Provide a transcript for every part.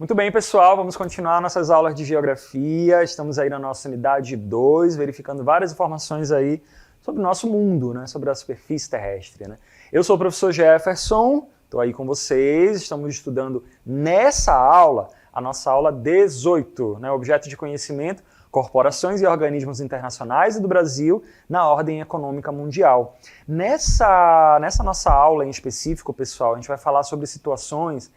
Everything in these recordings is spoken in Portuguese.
Muito bem, pessoal, vamos continuar nossas aulas de geografia. Estamos aí na nossa unidade 2, verificando várias informações aí sobre o nosso mundo, né? Sobre a superfície terrestre, né? Eu sou o professor Jefferson, estou aí com vocês, estamos estudando nessa aula, a nossa aula 18, né? Objeto de conhecimento, corporações e organismos internacionais e do Brasil na ordem econômica mundial. Nessa nossa aula em específico, pessoal, a gente vai falar sobre situações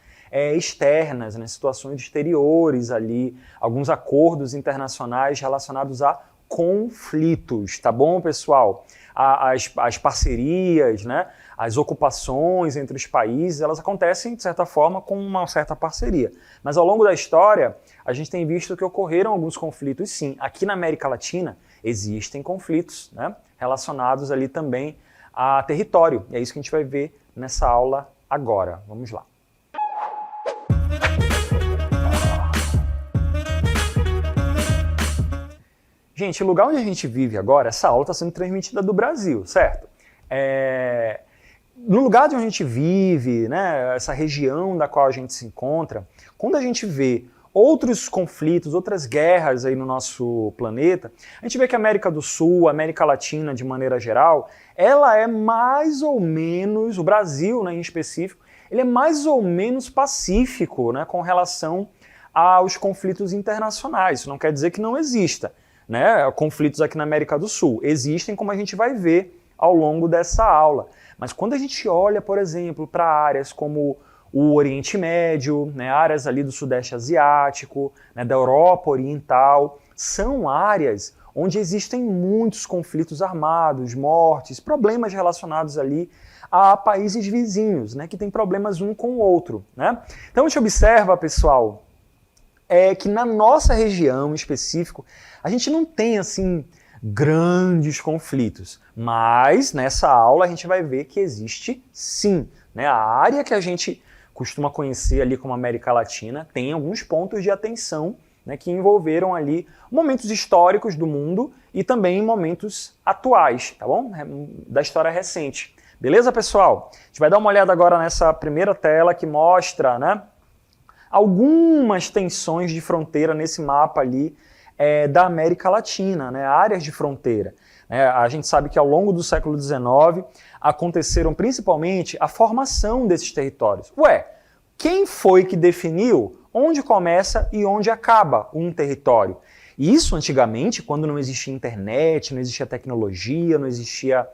externas, né, situações exteriores ali, alguns acordos internacionais relacionados a conflitos, tá bom, pessoal? As parcerias, né, as ocupações entre os países, elas acontecem, de certa forma, com uma certa parceria. Mas ao longo da história, a gente tem visto que ocorreram alguns conflitos, sim. Aqui na América Latina existem conflitos, né, relacionados ali também a território. E é isso que a gente vai ver nessa aula agora. Vamos lá. Gente, o lugar onde a gente vive agora, essa aula está sendo transmitida do Brasil, certo? No lugar onde a gente vive, né, essa região da qual a gente se encontra, quando a gente vê outros conflitos, outras guerras aí no nosso planeta, a gente vê que a América do Sul, a América Latina de maneira geral, ela é mais ou menos, o Brasil, né, em específico, ele é mais ou menos pacífico, né, com relação aos conflitos internacionais. Isso não quer dizer que não exista, né, conflitos aqui na América do Sul. Existem, como a gente vai ver ao longo dessa aula. Mas quando a gente olha, por exemplo, para áreas como o Oriente Médio, né, áreas ali do Sudeste Asiático, né, da Europa Oriental, são áreas onde existem muitos conflitos armados, mortes, problemas relacionados ali a países vizinhos, né, que têm problemas um com o outro, né? Então a gente observa, pessoal, que na nossa região em específico, a gente não tem, assim, grandes conflitos, mas nessa aula a gente vai ver que existe sim, né? A área que a gente costuma conhecer ali como América Latina tem alguns pontos de atenção, né, que envolveram ali momentos históricos do mundo e também momentos atuais, tá bom? Da história recente. Beleza, pessoal? A gente vai dar uma olhada agora nessa primeira tela que mostra, né, algumas tensões de fronteira nesse mapa ali da América Latina, né, áreas de fronteira. A gente sabe que ao longo do século XIX aconteceram principalmente a formação desses territórios. Quem foi que definiu onde começa e onde acaba um território? E isso antigamente, quando não existia internet, não existia tecnologia, não existia...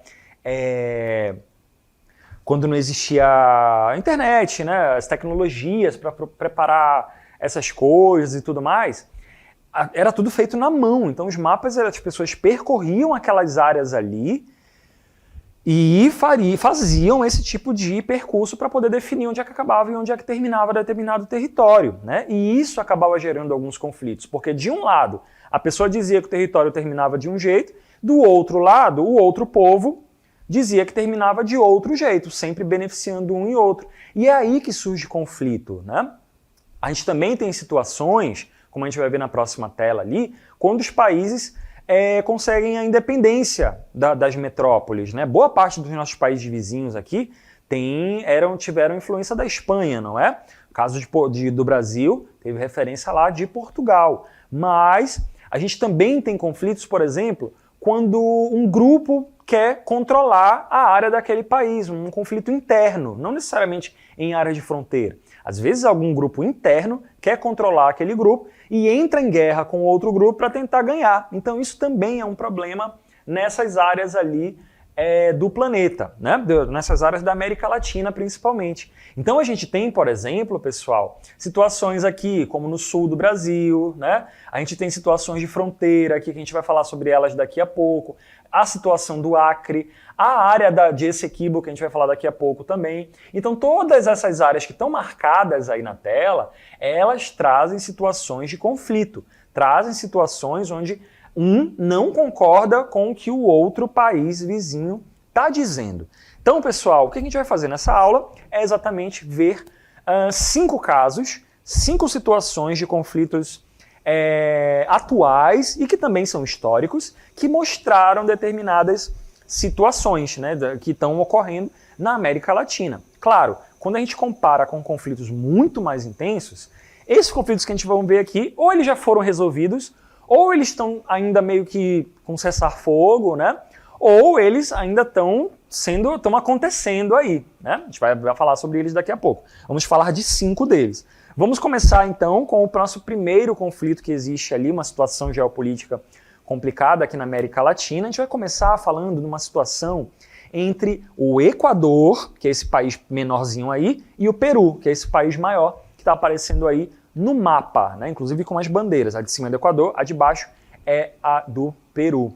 Quando não existia a internet, né, as tecnologias para preparar essas coisas e tudo mais, era tudo feito na mão. Então os mapas, as pessoas percorriam aquelas áreas ali e faziam esse tipo de percurso para poder definir onde é que acabava e onde é que terminava determinado território, né? E isso acabava gerando alguns conflitos, porque de um lado a pessoa dizia que o território terminava de um jeito, do outro lado o outro povo dizia que terminava de outro jeito, sempre beneficiando um e outro. E é aí que surge conflito, né? A gente também tem situações, como a gente vai ver na próxima tela ali, quando os países conseguem a independência das metrópoles, né? Boa parte dos nossos países vizinhos aqui tiveram influência da Espanha, não é? O caso do Brasil teve referência lá de Portugal. Mas a gente também tem conflitos, por exemplo, quando um grupo quer controlar a área daquele país, um conflito interno, não necessariamente em áreas de fronteira. Às vezes algum grupo interno quer controlar aquele grupo e entra em guerra com outro grupo para tentar ganhar. Então isso também é um problema nessas áreas ali do planeta, né? Nessas áreas da América Latina principalmente. Então a gente tem, por exemplo, pessoal, situações aqui como no sul do Brasil, né? A gente tem situações de fronteira aqui que a gente vai falar sobre elas daqui a pouco, a situação do Acre, a área de Essequibo, que a gente vai falar daqui a pouco também. Então todas essas áreas que estão marcadas aí na tela, elas trazem situações de conflito, trazem situações onde um não concorda com o que o outro país vizinho está dizendo. Então, pessoal, o que a gente vai fazer nessa aula é exatamente ver 5 casos, 5 situações de conflitos atuais e que também são históricos, que mostraram determinadas situações, né, que estão ocorrendo na América Latina. Claro, quando a gente compara com conflitos muito mais intensos, Esses conflitos que a gente vai ver aqui, ou eles já foram resolvidos, ou eles estão ainda meio que com cessar-fogo, né? Ou eles ainda estão acontecendo aí, né? A gente vai falar sobre eles daqui a pouco. Vamos falar de 5 deles. Vamos começar então com o nosso primeiro conflito que existe ali, uma situação geopolítica complicada aqui na América Latina. A gente vai começar falando de uma situação entre o Equador, que é esse país menorzinho aí, e o Peru, que é esse país maior que está aparecendo aí no mapa, né? Inclusive com as bandeiras. A de cima é do Equador, a de baixo é a do Peru.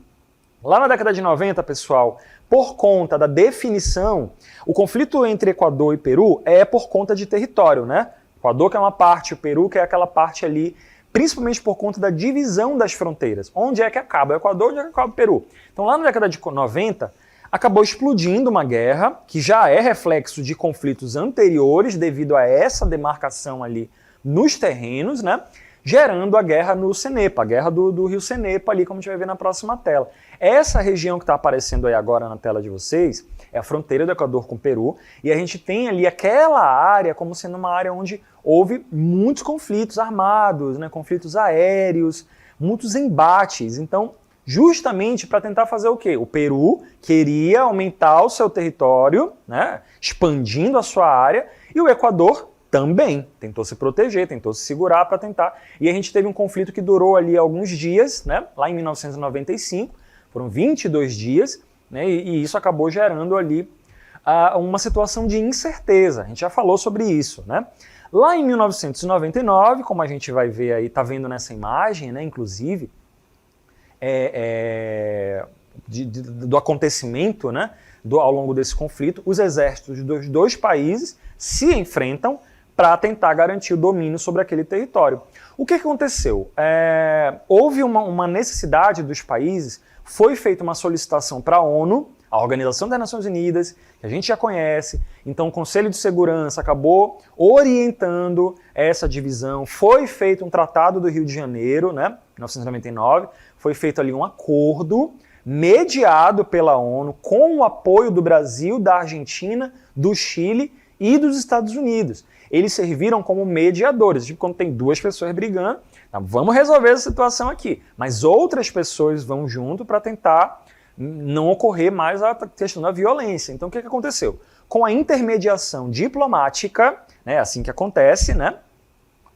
Lá na década de 90, pessoal, por conta da definição, o conflito entre Equador e Peru é por conta de território, né? Equador que é uma parte, o Peru que é aquela parte ali, principalmente por conta da divisão das fronteiras. Onde é que acaba o Equador, onde é que acaba o Peru? Então lá na década de 90, acabou explodindo uma guerra, que já é reflexo de conflitos anteriores devido a essa demarcação ali nos terrenos, né? Gerando a guerra no Cenepa, a guerra do rio Cenepa ali, como a gente vai ver na próxima tela. Essa região que está aparecendo aí agora na tela de vocês é a fronteira do Equador com o Peru, e a gente tem ali aquela área como sendo uma área onde houve muitos conflitos armados, né, conflitos aéreos, muitos embates. Então, justamente para tentar fazer o quê? O Peru queria aumentar o seu território, né, expandindo a sua área, e o Equador também tentou se proteger, tentou se segurar para tentar. E a gente teve um conflito que durou ali alguns dias, né, lá em 1995, foram 22 dias, né, e isso acabou gerando ali uma situação de incerteza. A gente já falou sobre isso, né? Lá em 1999, como a gente vai ver aí, tá vendo nessa imagem, né, inclusive, do acontecimento, né, ao longo desse conflito, os exércitos dos dois países se enfrentam para tentar garantir o domínio sobre aquele território. O que aconteceu? Houve uma necessidade dos países, foi feita uma solicitação para a ONU, a Organização das Nações Unidas, que a gente já conhece, então o Conselho de Segurança acabou orientando essa divisão, foi feito um Tratado do Rio de Janeiro, né, 1999, foi feito ali um acordo mediado pela ONU com o apoio do Brasil, da Argentina, do Chile e dos Estados Unidos. Eles serviram como mediadores, tipo quando tem duas pessoas brigando, tá, vamos resolver essa situação aqui, mas outras pessoas vão junto para tentar não ocorrer mais a questão da violência. Então o que aconteceu? Com a intermediação diplomática, né, assim que acontece, né,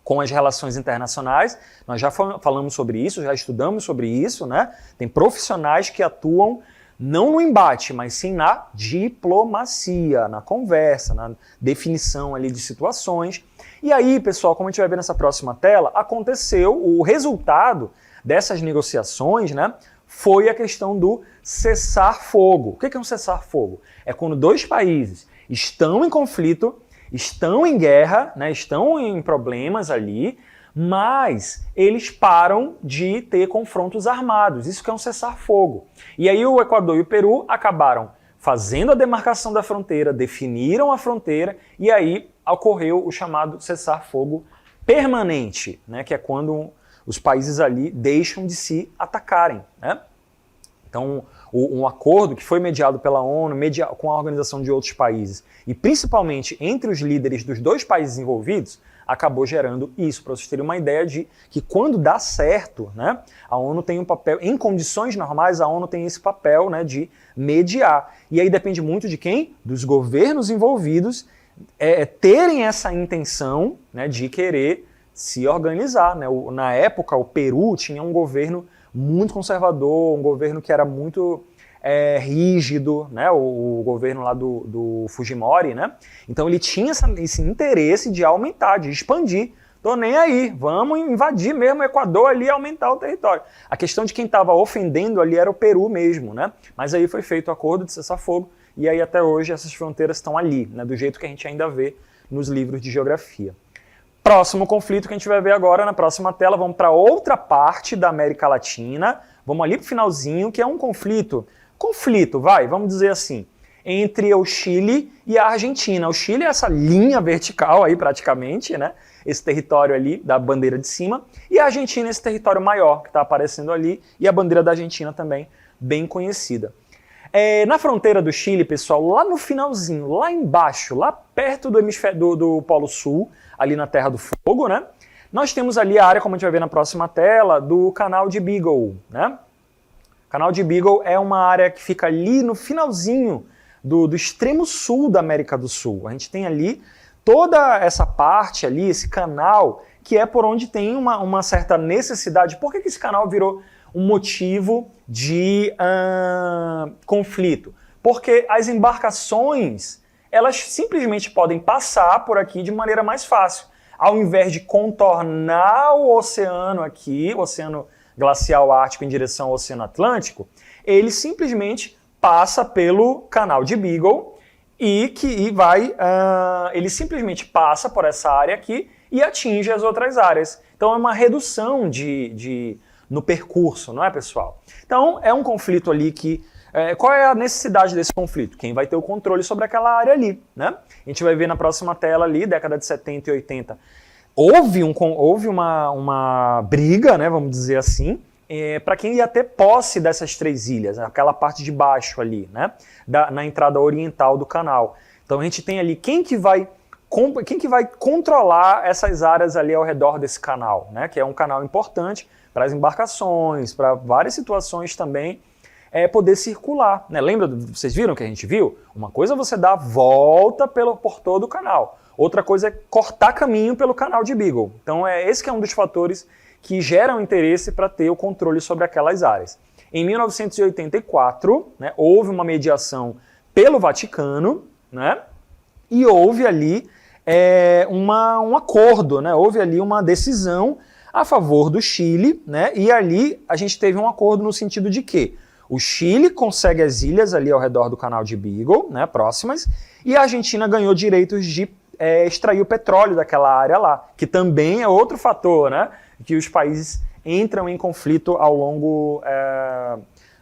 com as relações internacionais, nós já falamos sobre isso, já estudamos sobre isso, né, tem profissionais que atuam não no embate, mas sim na diplomacia, na conversa, na definição ali de situações. E aí, pessoal, como a gente vai ver nessa próxima tela, aconteceu o resultado dessas negociações, né, foi a questão do cessar-fogo. O que é um cessar-fogo? É quando dois países estão em conflito, estão em guerra, né, estão em problemas ali, mas eles param de ter confrontos armados. Isso que é um cessar-fogo. E aí o Equador e o Peru acabaram fazendo a demarcação da fronteira, definiram a fronteira, e aí ocorreu o chamado cessar-fogo permanente, né, que é quando os países ali deixam de se atacarem, né? Então, um acordo que foi mediado pela ONU, com a organização de outros países, e principalmente entre os líderes dos dois países envolvidos, acabou gerando isso, para vocês terem uma ideia de que quando dá certo, né, a ONU tem um papel, em condições normais, a ONU tem esse papel, né, de mediar. E aí depende muito de quem? Dos governos envolvidos terem essa intenção, né, de querer se organizar, né? Na época, o Peru tinha um governo muito conservador, um governo que era muito rígido, né? O governo lá do Fujimori, né? Então ele tinha esse interesse de aumentar, de expandir. Tô nem aí, vamos invadir mesmo o Equador ali e aumentar o território. A questão de quem estava ofendendo ali era o Peru mesmo, né? Mas aí foi feito o acordo de cessar-fogo e aí até hoje essas fronteiras estão ali, né? Do jeito que a gente ainda vê nos livros de geografia. Próximo conflito que a gente vai ver agora na próxima tela, vamos para outra parte da América Latina, vamos ali para o finalzinho, que é um conflito, vamos dizer assim, entre o Chile e a Argentina. O Chile é essa linha vertical aí praticamente, né? Esse território ali da bandeira de cima, e a Argentina esse território maior que está aparecendo ali, e a bandeira da Argentina também bem conhecida. Na fronteira do Chile, pessoal, lá no finalzinho, lá embaixo, lá perto do Polo Sul, ali na Terra do Fogo, né? nós temos ali a área, como a gente vai ver na próxima tela, do Canal de Beagle, né? O Canal de Beagle é uma área que fica ali no finalzinho do extremo sul da América do Sul. A gente tem ali toda essa parte ali, esse canal, que é por onde tem uma certa necessidade. Por que esse canal virou um motivo de conflito? Porque as embarcações, elas simplesmente podem passar por aqui de maneira mais fácil. Ao invés de contornar o oceano aqui, o Oceano Glacial Ártico em direção ao Oceano Atlântico, ele simplesmente passa pelo Canal de Beagle ele simplesmente passa por essa área aqui e atinge as outras áreas. Então é uma redução no percurso, não é, pessoal? Então é um conflito ali que... qual é a necessidade desse conflito? Quem vai ter o controle sobre aquela área ali, né? A gente vai ver na próxima tela ali, década de 70 e 80, houve uma briga, né, vamos dizer assim, para quem ia ter posse dessas 3 ilhas, aquela parte de baixo ali, né, na entrada oriental do canal. Então a gente tem ali quem que vai controlar essas áreas ali ao redor desse canal, né, que é um canal importante para as embarcações, para várias situações também, poder circular, né? Lembra, vocês viram que a gente viu? Uma coisa é você dar a volta por todo o canal, outra coisa é cortar caminho pelo Canal de Beagle. Então esse que é um dos fatores que geram interesse para ter o controle sobre aquelas áreas. Em 1984, né, houve uma mediação pelo Vaticano, né, e houve ali um acordo, né, houve ali uma decisão a favor do Chile, né, e ali a gente teve um acordo no sentido de que o Chile consegue as ilhas ali ao redor do Canal de Beagle, né, próximas, e a Argentina ganhou direitos de extrair o petróleo daquela área lá, que também é outro fator, né, que os países entram em conflito ao longo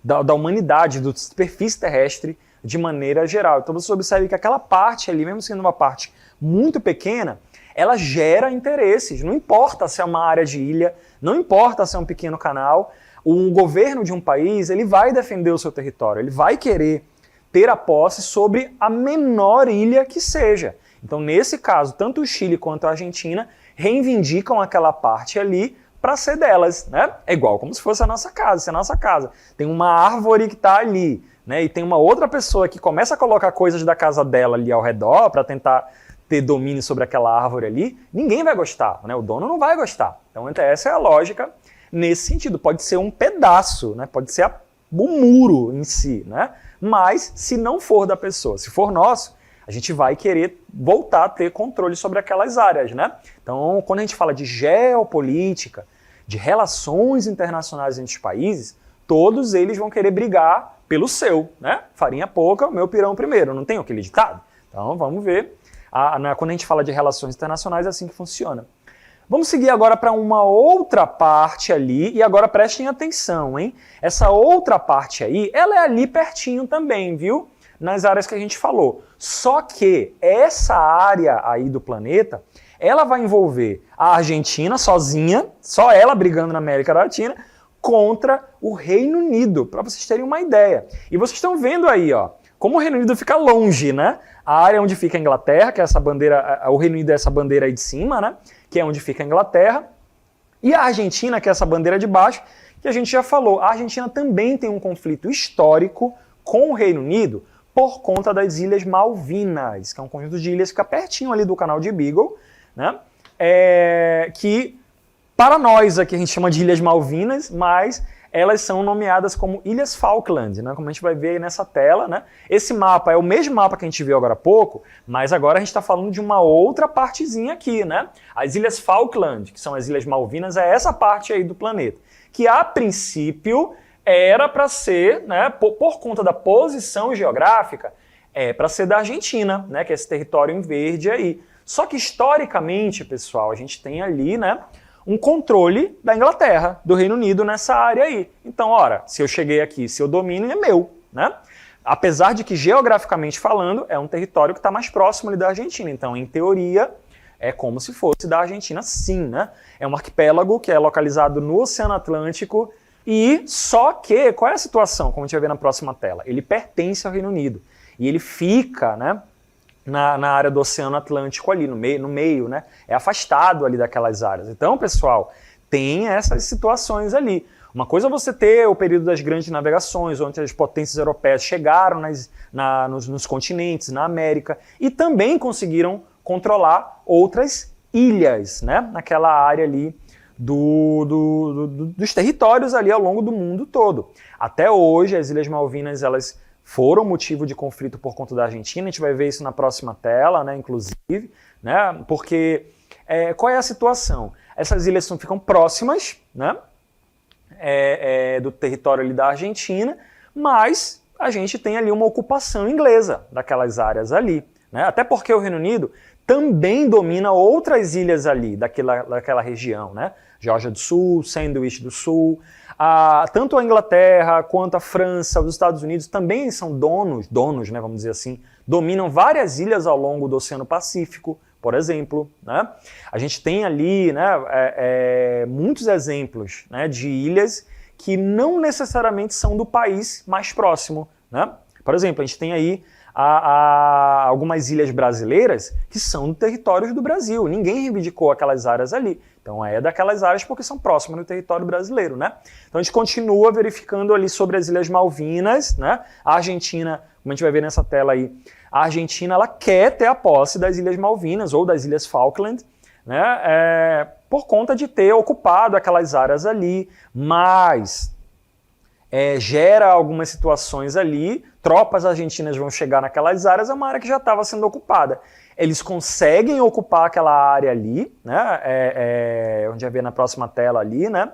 da humanidade, da superfície terrestre de maneira geral. Então você observa que aquela parte ali, mesmo sendo uma parte muito pequena, ela gera interesses, não importa se é uma área de ilha, não importa se é um pequeno canal, o governo de um país ele vai defender o seu território, ele vai querer ter a posse sobre a menor ilha que seja. Então, nesse caso, tanto o Chile quanto a Argentina reivindicam aquela parte ali para ser delas, né? É igual como se fosse a nossa casa. Se a nossa casa tem uma árvore que está ali, né? E tem uma outra pessoa que começa a colocar coisas da casa dela ali ao redor para tentar ter domínio sobre aquela árvore ali, ninguém vai gostar, né? O dono não vai gostar. Então, essa é a lógica. Nesse sentido, pode ser um pedaço, né? Pode ser o muro em si, né? Mas se não for da pessoa, se for nosso, a gente vai querer voltar a ter controle sobre aquelas áreas, né? Então, quando a gente fala de geopolítica, de relações internacionais entre os países, todos eles vão querer brigar pelo seu, né? Farinha pouca, meu pirão primeiro, não tem aquele ditado? Então, vamos ver. Quando a gente fala de relações internacionais, é assim que funciona. Vamos seguir agora para uma outra parte ali, e agora prestem atenção, hein? Essa outra parte aí, ela é ali pertinho também, viu? Nas áreas que a gente falou. Só que essa área aí do planeta, ela vai envolver a Argentina sozinha, só ela brigando na América Latina, contra o Reino Unido, para vocês terem uma ideia. E vocês estão vendo aí, ó, como o Reino Unido fica longe, né? A área onde fica a Inglaterra, que é essa bandeira, o Reino Unido é essa bandeira aí de cima, né? Que é onde fica a Inglaterra, e a Argentina, que é essa bandeira de baixo, que a gente já falou. A Argentina também tem um conflito histórico com o Reino Unido por conta das Ilhas Malvinas, que é um conjunto de ilhas que fica pertinho ali do Canal de Beagle, né? Que para nós aqui a gente chama de Ilhas Malvinas, mas elas são nomeadas como Ilhas Falkland, né? Como a gente vai ver aí nessa tela, né? Esse mapa é o mesmo mapa que a gente viu agora há pouco, mas agora a gente está falando de uma outra partezinha aqui, né? As Ilhas Falkland, que são as Ilhas Malvinas, é essa parte aí do planeta, que a princípio era para ser, né, por conta da posição geográfica, para ser da Argentina, né? Que é esse território em verde aí. Só que historicamente, pessoal, a gente tem ali, né, um controle da Inglaterra, do Reino Unido nessa área aí. Então, ora, se eu cheguei aqui, se eu domino, é meu, né? Apesar de que, geograficamente falando, é um território que está mais próximo ali da Argentina. Então, em teoria, é como se fosse da Argentina, sim, né? É um arquipélago que é localizado no Oceano Atlântico e só que, qual é a situação, como a gente vai ver na próxima tela? Ele pertence ao Reino Unido e ele fica, né, na área do Oceano Atlântico ali, no meio, né? É afastado ali daquelas áreas. Então, pessoal, tem essas situações ali. Uma coisa é você ter o período das grandes navegações, onde as potências europeias chegaram nos continentes, na América, e também conseguiram controlar outras ilhas, né? Naquela área ali dos territórios ali ao longo do mundo todo. Até hoje, as Ilhas Malvinas, elas foram motivo de conflito por conta da Argentina, a gente vai ver isso na próxima tela, né, inclusive, né, porque qual é a situação? Essas ilhas ficam próximas, né, do território ali da Argentina, mas a gente tem ali uma ocupação inglesa daquelas áreas ali, né, até porque o Reino Unido também domina outras ilhas ali daquela região, né, Geórgia do Sul, Sandwich do Sul. Tanto a Inglaterra quanto a França, os Estados Unidos também são donos, né, vamos dizer assim, dominam várias ilhas ao longo do Oceano Pacífico, por exemplo, né? A gente tem ali, né, muitos exemplos, né, de ilhas que não necessariamente são do país mais próximo, né? Por exemplo, a gente tem aí algumas ilhas brasileiras que são do território do Brasil. Ninguém reivindicou aquelas áreas ali. Então é daquelas áreas porque são próximas do território brasileiro, né? Então a gente continua verificando ali sobre as Ilhas Malvinas, né? A Argentina, como a gente vai ver nessa tela aí, a Argentina ela quer ter a posse das Ilhas Malvinas ou das Ilhas Falkland, né? Por conta de ter ocupado aquelas áreas ali, mas gera algumas situações ali, tropas argentinas vão chegar naquelas áreas, é uma área que já estava sendo ocupada. Eles conseguem ocupar aquela área ali, né, onde vai ver na próxima tela ali, né,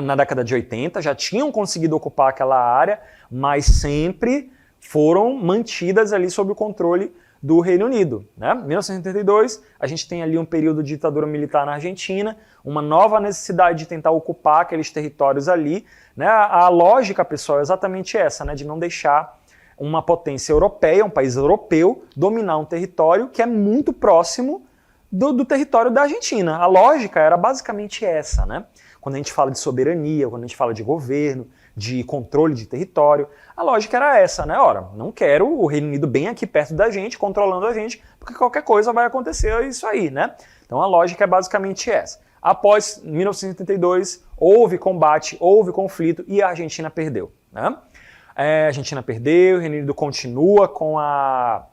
na década de 80, já tinham conseguido ocupar aquela área, mas sempre foram mantidas ali sob o controle do Reino Unido. Né? Em 1982, a gente tem ali um período de ditadura militar na Argentina, uma nova necessidade de tentar ocupar aqueles territórios ali. Né? A lógica, pessoal, é exatamente essa, né? De não deixar uma potência europeia, um país europeu, dominar um território que é muito próximo do território da Argentina. A lógica era basicamente essa, né? Quando a gente fala de soberania, quando a gente fala de governo, de controle de território, a lógica era essa, né? Ora, não quero o Reino Unido bem aqui perto da gente, controlando a gente, porque qualquer coisa vai acontecer isso aí, né? Então a lógica é basicamente essa. Após 1982, houve combate, houve conflito e a Argentina perdeu, né? A Argentina perdeu, o Reino Unido continua com a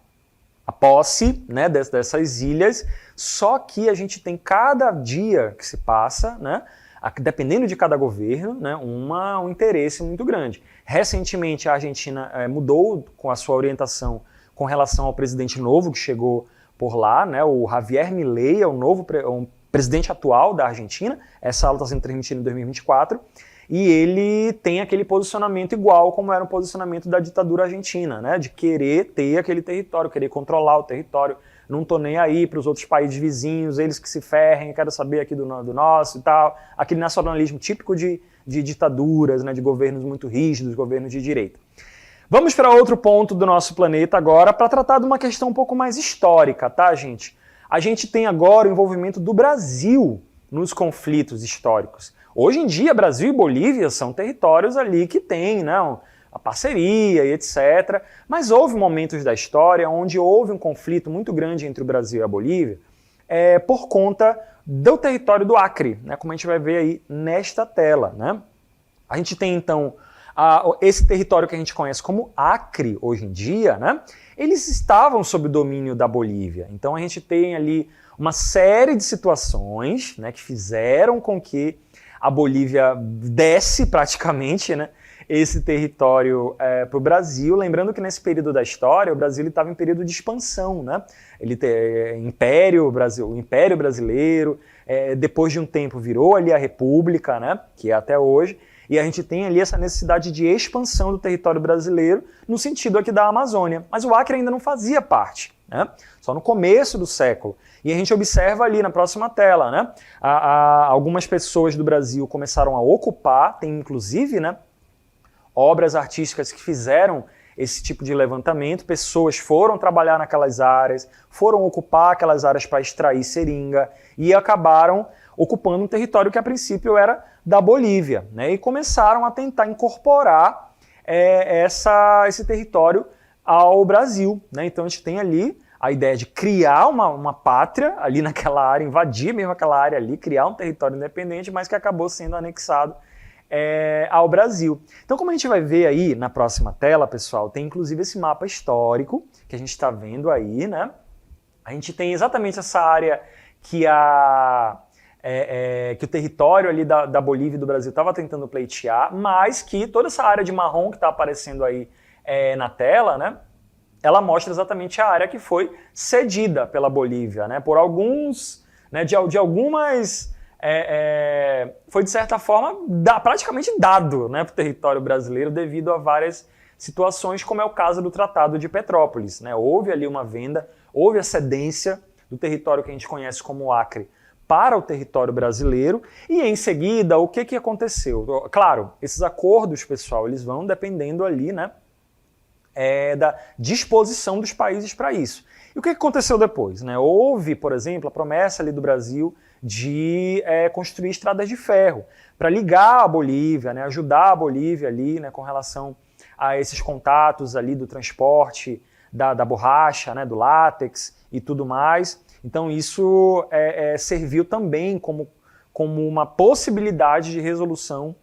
posse, né, dessas ilhas, só que a gente tem cada dia que se passa, né, dependendo de cada governo, né, um interesse muito grande. Recentemente a Argentina mudou com a sua orientação com relação ao presidente novo que chegou por lá, né, o Javier Milei é o novo presidente atual da Argentina. Essa aula está sendo transmitida em 2024, e ele tem aquele posicionamento igual como era o posicionamento da ditadura argentina, né, de querer ter aquele território, querer controlar o território, não tô nem aí para os outros países vizinhos, eles que se ferrem, quero saber aqui do nosso e tal, aquele nacionalismo típico de ditaduras, né, de governos muito rígidos, governos de direita. Vamos para outro ponto do nosso planeta agora, para tratar de uma questão um pouco mais histórica, tá, gente? A gente tem agora o envolvimento do Brasil nos conflitos históricos. Hoje em dia, Brasil e Bolívia são territórios ali que têm, né, a parceria e etc. Mas houve momentos da história onde houve um conflito muito grande entre o Brasil e a Bolívia por conta do território do Acre, né, como a gente vai ver aí nesta tela. Né? A gente tem, então, esse território que a gente conhece como Acre hoje em dia, né, eles estavam sob o domínio da Bolívia. Então a gente tem ali uma série de situações, né, que fizeram com que a Bolívia desse praticamente, né, esse território para o Brasil. Lembrando que nesse período da história, o Brasil estava em período de expansão. Né? Ele tem o Império Brasileiro, depois de um tempo virou ali a República, né, que é até hoje, e a gente tem ali essa necessidade de expansão do território brasileiro no sentido aqui da Amazônia. Mas o Acre ainda não fazia parte, né? Só no começo do século. E a gente observa ali na próxima tela, né? Algumas pessoas do Brasil começaram a ocupar, tem inclusive, né, obras artísticas que fizeram esse tipo de levantamento, pessoas foram trabalhar naquelas áreas, foram ocupar aquelas áreas para extrair seringa e acabaram ocupando um território que a princípio era da Bolívia, né? E começaram a tentar incorporar esse território ao Brasil, né? Então a gente tem ali a ideia de criar uma pátria ali naquela área, invadir mesmo aquela área ali, criar um território independente, mas que acabou sendo anexado ao Brasil. Então, como a gente vai ver aí na próxima tela, pessoal, tem inclusive esse mapa histórico que a gente está vendo aí, né? A gente tem exatamente essa área que o território ali da Bolívia e do Brasil estava tentando pleitear, mas que toda essa área de marrom que está aparecendo aí na tela, né? Ela mostra exatamente a área que foi cedida pela Bolívia, né? Por alguns, né? De algumas foi de certa forma praticamente dado, né, para o território brasileiro devido a várias situações, como é o caso do Tratado de Petrópolis, né? Houve ali uma venda, houve a cedência do território que a gente conhece como Acre para o território brasileiro e em seguida o que aconteceu? Claro, esses acordos, pessoal, eles vão dependendo ali, né, da disposição dos países para isso. E o que aconteceu depois, né? Houve, por exemplo, a promessa ali do Brasil de construir estradas de ferro para ligar a Bolívia, né, ajudar a Bolívia ali, né, com relação a esses contatos ali do transporte da borracha, né, do látex e tudo mais. Então isso serviu também como uma possibilidade de resolução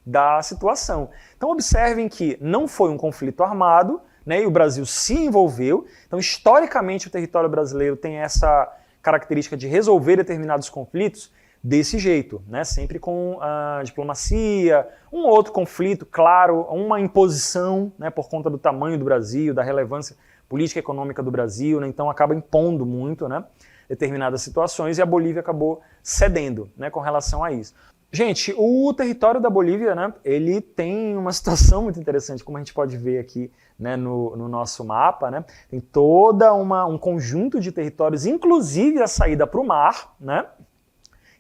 da situação. Então observem que não foi um conflito armado, né, e o Brasil se envolveu. Então historicamente o território brasileiro tem essa característica de resolver determinados conflitos desse jeito, né? Sempre com a diplomacia, um outro conflito, claro, uma imposição, né, por conta do tamanho do Brasil, da relevância política e econômica do Brasil, né? Então acaba impondo muito, né, determinadas situações e a Bolívia acabou cedendo, né, com relação a isso. Gente, o território da Bolívia, né, ele tem uma situação muito interessante, como a gente pode ver aqui, né, no nosso mapa, né, tem toda um conjunto de territórios, inclusive a saída para o mar, né,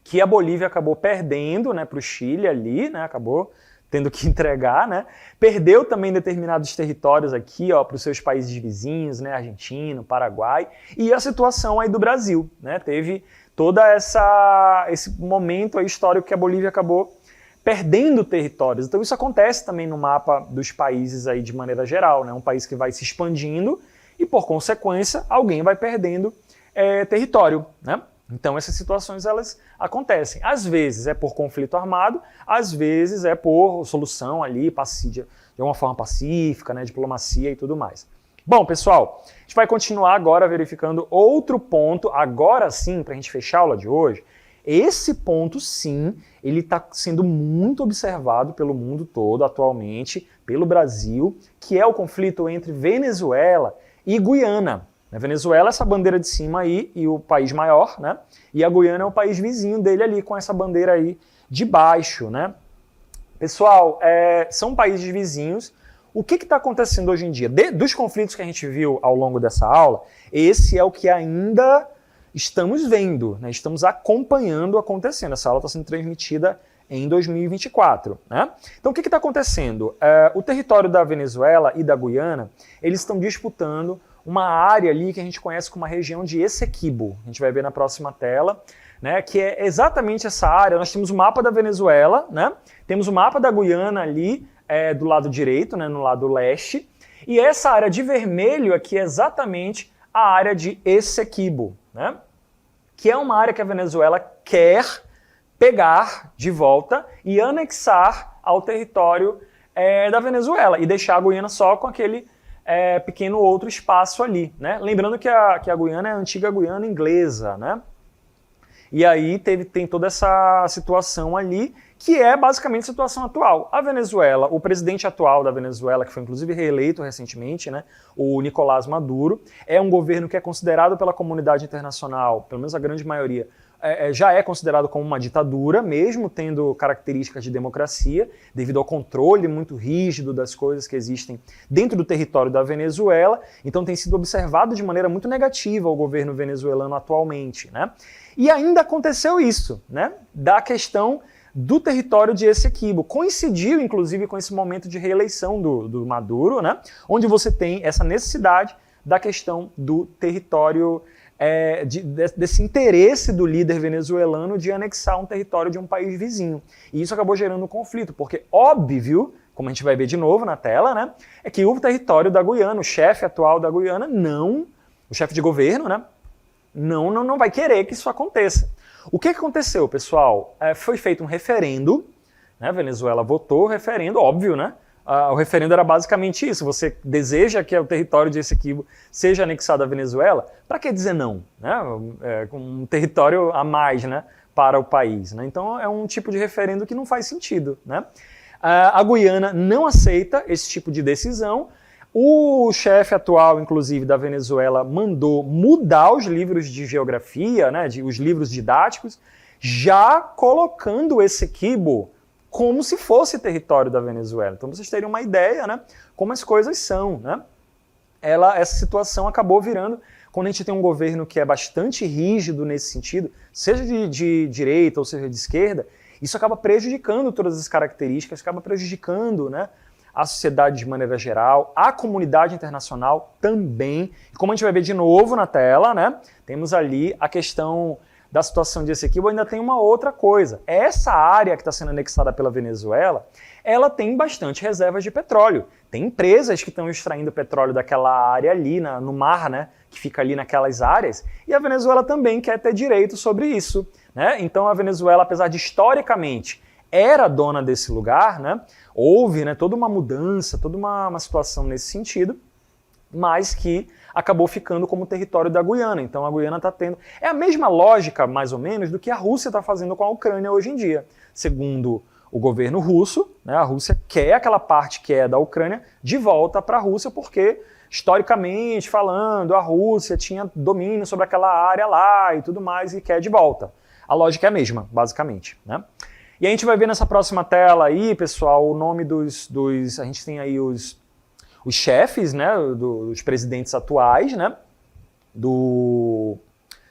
que a Bolívia acabou perdendo, né, para o Chile ali, né, acabou tendo que entregar, né, perdeu também determinados territórios aqui, para os seus países vizinhos, né, Argentina, Paraguai, e a situação aí do Brasil, né, teve todo esse momento aí histórico que a Bolívia acabou perdendo territórios. Então isso acontece também no mapa dos países aí de maneira geral, né? Um país que vai se expandindo e, por consequência, alguém vai perdendo território, né? Então essas situações elas acontecem. Às vezes é por conflito armado, às vezes é por solução ali, de uma forma pacífica, né? Diplomacia e tudo mais. Bom, pessoal, a gente vai continuar agora verificando outro ponto, agora sim, para a gente fechar a aula de hoje. Esse ponto, sim, ele está sendo muito observado pelo mundo todo atualmente, pelo Brasil, que é o conflito entre Venezuela e Guiana. A Venezuela é essa bandeira de cima aí, e o país maior, né? E a Guiana é o país vizinho dele ali, com essa bandeira aí de baixo, né? Pessoal, são países vizinhos. O que está acontecendo hoje em dia? Dos conflitos que a gente viu ao longo dessa aula, esse é o que ainda estamos vendo, né? Estamos acompanhando acontecendo. Essa aula está sendo transmitida em 2024. Né? Então o que está acontecendo? O território da Venezuela e da Guiana, eles estão disputando uma área ali que a gente conhece como a região de Essequibo. A gente vai ver na próxima tela. Né, que é exatamente essa área. Nós temos o mapa da Venezuela, né, temos o mapa da Guiana ali do lado direito, né, no lado leste, e essa área de vermelho aqui é exatamente a área de Essequibo, né, que é uma área que a Venezuela quer pegar de volta e anexar ao território da Venezuela e deixar a Guiana só com aquele pequeno outro espaço ali. Né? Lembrando que a Guiana é a antiga Guiana inglesa, né? E aí tem toda essa situação ali, que é basicamente a situação atual. A Venezuela, o presidente atual da Venezuela, que foi inclusive reeleito recentemente, né, o Nicolás Maduro, é um governo que é considerado pela comunidade internacional, pelo menos a grande maioria, já é considerado como uma ditadura, mesmo tendo características de democracia, devido ao controle muito rígido das coisas que existem dentro do território da Venezuela. Então tem sido observado de maneira muito negativa o governo venezuelano atualmente, né? E ainda aconteceu isso, né, da questão do território de Essequibo. Coincidiu, inclusive, com esse momento de reeleição do Maduro, né, onde você tem essa necessidade da questão do território, desse interesse do líder venezuelano de anexar um território de um país vizinho. E isso acabou gerando um conflito, porque óbvio como a gente vai ver de novo na tela, né, é que o território da Guiana, o chefe atual da Guiana, o chefe de governo, né, não vai querer que isso aconteça. O que aconteceu, pessoal? Foi feito um referendo, né, a Venezuela votou o referendo, óbvio, né? O referendo era basicamente isso, você deseja que o território de Essequibo seja anexado à Venezuela, para que dizer não? Né? Um território a mais, né, para o país. Né? Então é um tipo de referendo que não faz sentido. Né? A Guiana não aceita esse tipo de decisão. O chefe atual, inclusive, da Venezuela mandou mudar os livros de geografia, né, os livros didáticos, já colocando Essequibo como se fosse território da Venezuela. Então vocês teriam uma ideia, né, como as coisas são. Né? Essa situação acabou virando, quando a gente tem um governo que é bastante rígido nesse sentido, seja de direita ou seja de esquerda, isso acaba prejudicando todas as características, acaba prejudicando, né, a sociedade de maneira geral, a comunidade internacional também. E como a gente vai ver de novo na tela, né, temos ali a questão da situação de Essequibo, ainda tem uma outra coisa. Essa área que está sendo anexada pela Venezuela, ela tem bastante reservas de petróleo. Tem empresas que estão extraindo petróleo daquela área ali, no mar, né, que fica ali naquelas áreas, e a Venezuela também quer ter direito sobre isso. Né? Então a Venezuela, apesar de historicamente era dona desse lugar, né, houve, né, toda uma mudança, toda uma situação nesse sentido, mas que acabou ficando como território da Guiana. Então a Guiana está tendo... É a mesma lógica, mais ou menos, do que a Rússia está fazendo com a Ucrânia hoje em dia. Segundo o governo russo, né, a Rússia quer aquela parte que é da Ucrânia de volta para a Rússia, porque, historicamente falando, a Rússia tinha domínio sobre aquela área lá e tudo mais, e quer de volta. A lógica é a mesma, basicamente. Né? E a gente vai ver nessa próxima tela aí, pessoal, o nome a gente tem aí os chefes, né, dos presidentes atuais, né,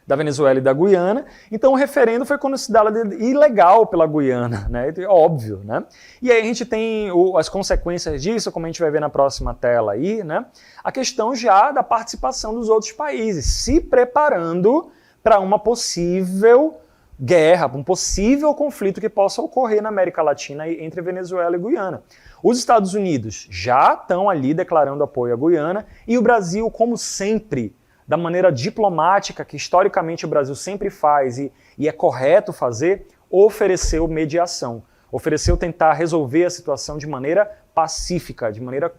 da Venezuela e da Guiana. Então o referendo foi considerado ilegal pela Guiana, né, óbvio. Né? E aí a gente tem as consequências disso, como a gente vai ver na próxima tela aí, né, a questão já da participação dos outros países, se preparando para uma possível guerra, um possível conflito que possa ocorrer na América Latina entre Venezuela e Guiana. Os Estados Unidos já estão ali declarando apoio à Guiana e o Brasil, como sempre, da maneira diplomática que historicamente o Brasil sempre faz e é correto fazer, ofereceu mediação, ofereceu tentar resolver a situação de maneira pacífica, de maneira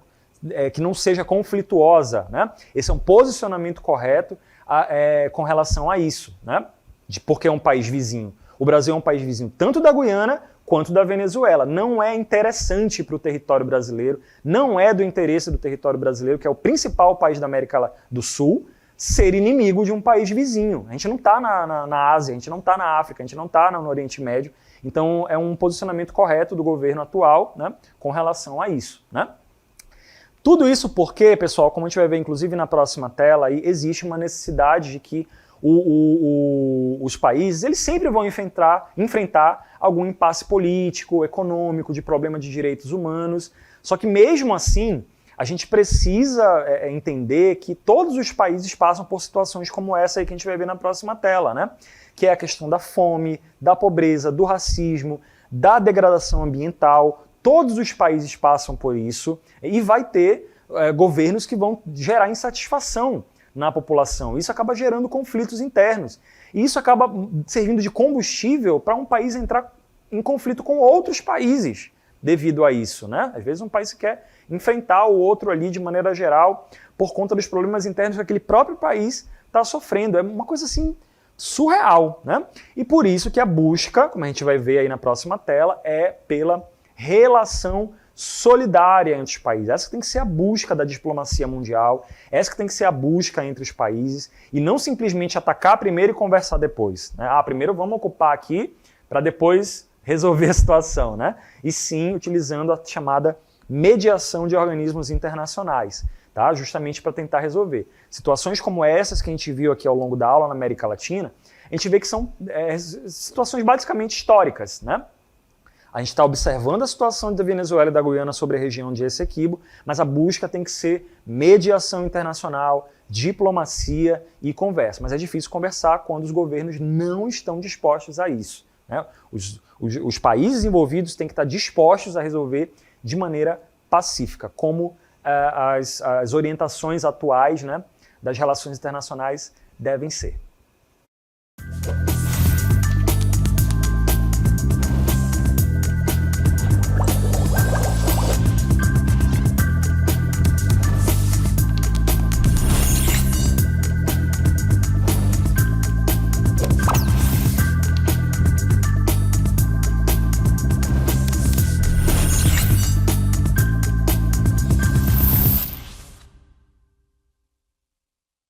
que não seja conflituosa. Né? Esse é um posicionamento correto com relação a isso, né? Porque é um país vizinho. O Brasil é um país vizinho tanto da Guiana quanto da Venezuela. Não é interessante para o território brasileiro, não é do interesse do território brasileiro, que é o principal país da América do Sul, ser inimigo de um país vizinho. A gente não está na Ásia, a gente não está na África, a gente não está no Oriente Médio. Então é um posicionamento correto do governo atual, né, com relação a isso. Né? Tudo isso porque, pessoal, como a gente vai ver inclusive na próxima tela, aí, existe uma necessidade de que os países eles sempre vão enfrentar algum impasse político, econômico, de problema de direitos humanos. Só que mesmo assim, a gente precisa entender que todos os países passam por situações como essa aí que a gente vai ver na próxima tela, né? Que é a questão da fome, da pobreza, do racismo, da degradação ambiental. Todos os países passam por isso e vai ter governos que vão gerar insatisfação na população. Isso acaba gerando conflitos internos. E isso acaba servindo de combustível para um país entrar em conflito com outros países devido a isso. Né? Às vezes um país quer enfrentar o outro ali de maneira geral por conta dos problemas internos que aquele próprio país está sofrendo. É uma coisa assim surreal. Né? E por isso que a busca, como a gente vai ver aí na próxima tela, é pela relação solidária entre os países. Essa que tem que ser a busca da diplomacia mundial, essa que tem que ser a busca entre os países, e não simplesmente atacar primeiro e conversar depois. Né? Primeiro vamos ocupar aqui para depois resolver a situação. Né? E sim, utilizando a chamada mediação de organismos internacionais, tá? Justamente para tentar resolver. Situações como essas que a gente viu aqui ao longo da aula na América Latina, a gente vê que são situações basicamente históricas, né? A gente está observando a situação da Venezuela e da Guiana sobre a região de Essequibo, mas a busca tem que ser mediação internacional, diplomacia e conversa. Mas é difícil conversar quando os governos não estão dispostos a isso. Né? Os países envolvidos têm que estar dispostos a resolver de maneira pacífica, como as orientações atuais, né, das relações internacionais devem ser.